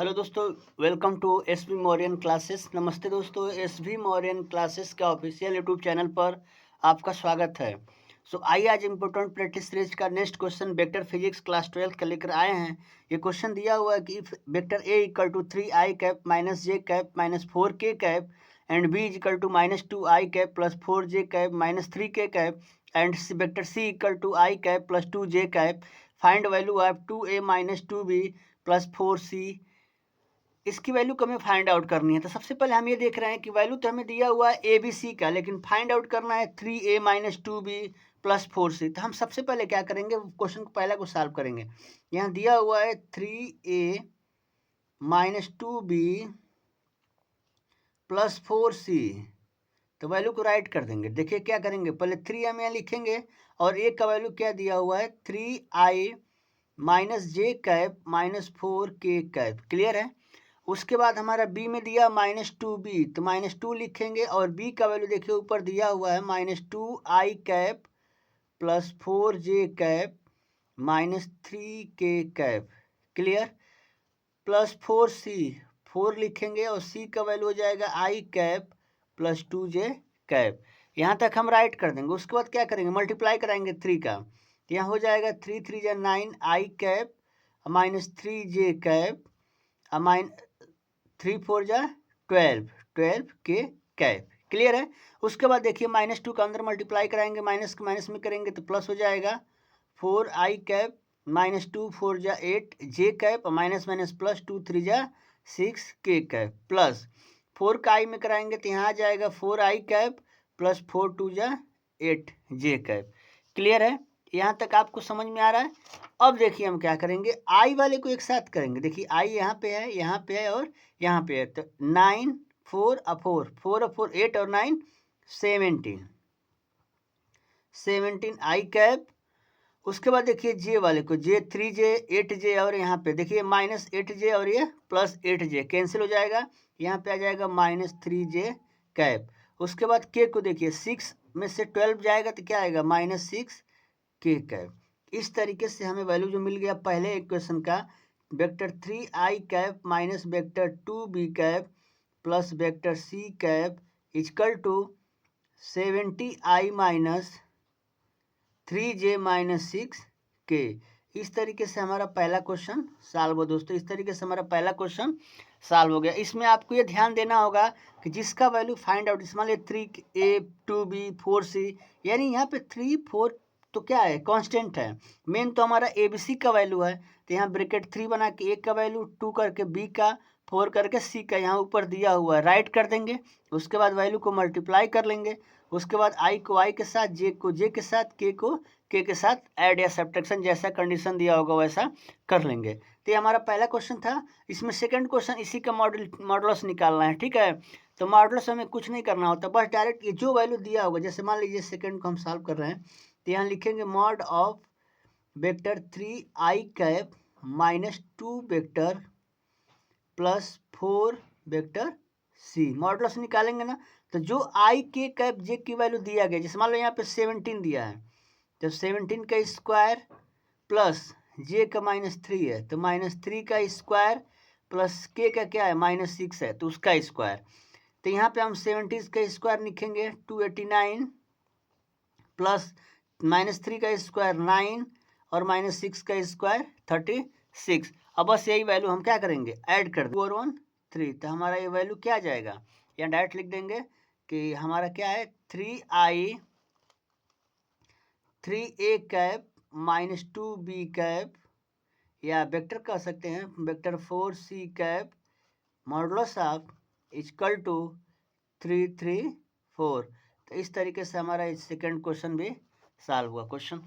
Hello दोस्तों, welcome to S B Mauryan classes. नमस्ते दोस्तों, एस बी मौर्यन क्लासेस का ऑफिशियल यूट्यूब चैनल पर आपका स्वागत है। आइए आज इम्पोर्टेंट प्रैक्टिस सीरीज का next question vector physics class 12 का लेकर आए हैं। ये क्वेश्चन दिया हुआ है कि if vector A equal to 3i cap minus J cap minus 4k cap and B equal to minus 2i cap plus 4j cap minus 3k cap and vector C equal to i cap plus 2j cap, find value of 2a minus 2b plus 4c। इसकी value को हमें find out करनी है। तो सबसे पहले हम ये देख रहे हैं कि वैल्यू तो हमें दिया हुआ है ए बी सी का, लेकिन फाइंड आउट करना है 3a minus 2b plus 4c। तो हम सबसे पहले क्या करेंगे, क्वेश्चन को पहला को सॉल्व करेंगे। यहाँ दिया हुआ है 3a minus 2b plus 4c, तो वैल्यू को राइट कर देंगे। देखिए क्या करेंगे, पहले 3 हम यहाँ लिखेंगे और a का वैल्यू क्या दिया हुआ है 3i minus J cap minus 4k cap. Clear है। उसके बाद हमारा बी में दिया माइनस 2b, तो माइनस 2 लिखेंगे और बी का वैल्यू देखिए ऊपर दिया हुआ है minus 2i cap plus 4j cap minus 3k cap. Clear. Plus 4c, 4 लिखेंगे और c का वैल्यू हो जाएगा i cap plus 2j cap. यहाँ तक हम राइट कर देंगे। उसके बाद क्या करेंगे, मल्टीप्लाई कराएंगे 3 का, तो यहाँ हो जाएगा 3 3 जा 9 i cap minus 3j cap mine 3 4 जा 12 के कैप। क्लियर है। उसके बाद देखिए माइनस 2 का अंदर मल्टीप्लाई कराएंगे, माइनस के माइनस में करेंगे तो प्लस हो जाएगा 4i कैप माइनस 2 4 जा 8 जे कैप माइनस माइनस प्लस 2 3 जा 6 के कैप प्लस 4 का आई में कराएंगे तो यहाँ आ जाएगा 4i कैप प्लस 4 2 जा 8 जे कैप। क्लियर है। यहाँ तक आपको समझ में आ रहा है। अब देखिए हम क्या करेंगे, आई वाले को एक साथ करेंगे। देखिए आई यहाँ पे है, यहाँ पे है और यहाँ पे है, तो 9 4 4 4 4 8 और 9 17 आई कैप। उसके बाद देखिए जे वाले को, जे 3j 8j और यहाँ पे देखिए माइनस 8j और ये प्लस 8j कैंसिल हो जाएगा, यहाँ पे आ जाएगा माइनस 3j कैप। उसके बाद के को देखिए 6 में से 12 जाएगा तो क्या आएगा माइनस 6 के कैप। इस तरीके से हमें वैल्यू जो मिल गया पहले इक्वेशन का, vector 3i cap minus vector 2b cap plus vector c cap equal to 70i minus 3j minus 6k। इस तरीके से हमारा पहला क्वेश्चन सॉल्व हो दोस्तों। इस तरीके से हमारा पहला क्वेश्चन सॉल्व हो गया। इसमें आपको ये ध्यान देना होगा कि जिसका वैल्यू फाइंड आउट, मान लीजिए 3a 2b 4c, यानी यहाँ पे 3 4 तो क्या है, कांस्टेंट है। मेन तो हमारा ए बी सी का वैल्यू है, तो यहाँ ब्रैकेट 3 बना के ए का वैल्यू 2 करके बी का 4 करके सी का यहाँ ऊपर दिया हुआ है, राइट कर देंगे। उसके बाद वैल्यू को मल्टीप्लाई कर लेंगे। उसके बाद आई को आई के साथ, जे को जे के साथ, के को के के साथ ऐड या सब्ट्रैक्शन जैसा कंडीशन दिया होगा वैसा कर लेंगे। तो ये हमारा पहला क्वेश्चन था। इसमें सेकंड क्वेश्चन इसी का मॉडुलस निकालना है। ठीक है। तो मॉडुलस हमें कुछ नहीं करना होता, बस डायरेक्ट ये जो वैल्यू दिया होगा, जैसे मान लीजिए सेकंड को हम सॉल्व कर रहे हैं तो यहाँ लिखेंगे mod of vector 3i cap minus 2 vector plus 4 vector C. Modulus निकालेंगे ना, तो जो आई के कैप जे की वैल्यू दिया गया, जैसे मान लो यहाँ पे 17 दिया है, तो 17 का स्क्वायर प्लस जे का माइनस 3 है, तो माइनस 3 का स्क्वायर प्लस के का क्या है माइनस 6 है, तो उसका स्क्वायर। तो यहाँ पे हम 70 का स्क्वायर लिखेंगे 289 प्लस माइनस 3 का स्क्वायर 9 और माइनस 6 का स्क्वायर 36। अब बस यही वैल्यू हम क्या करेंगे, ऐड कर दें 4 1 3, तो हमारा ये वैल्यू क्या आ जाएगा, यहाँ डायरेक्ट लिख देंगे कि हमारा क्या है 3a cap minus 2b cap, या वेक्टर कह सकते हैं vector 4c cap modulus of equal to 3 3 4। तो इस तरीके से हमारा सेकंड क्वेश्चन भी सॉल्व हुआ। क्वेश्चन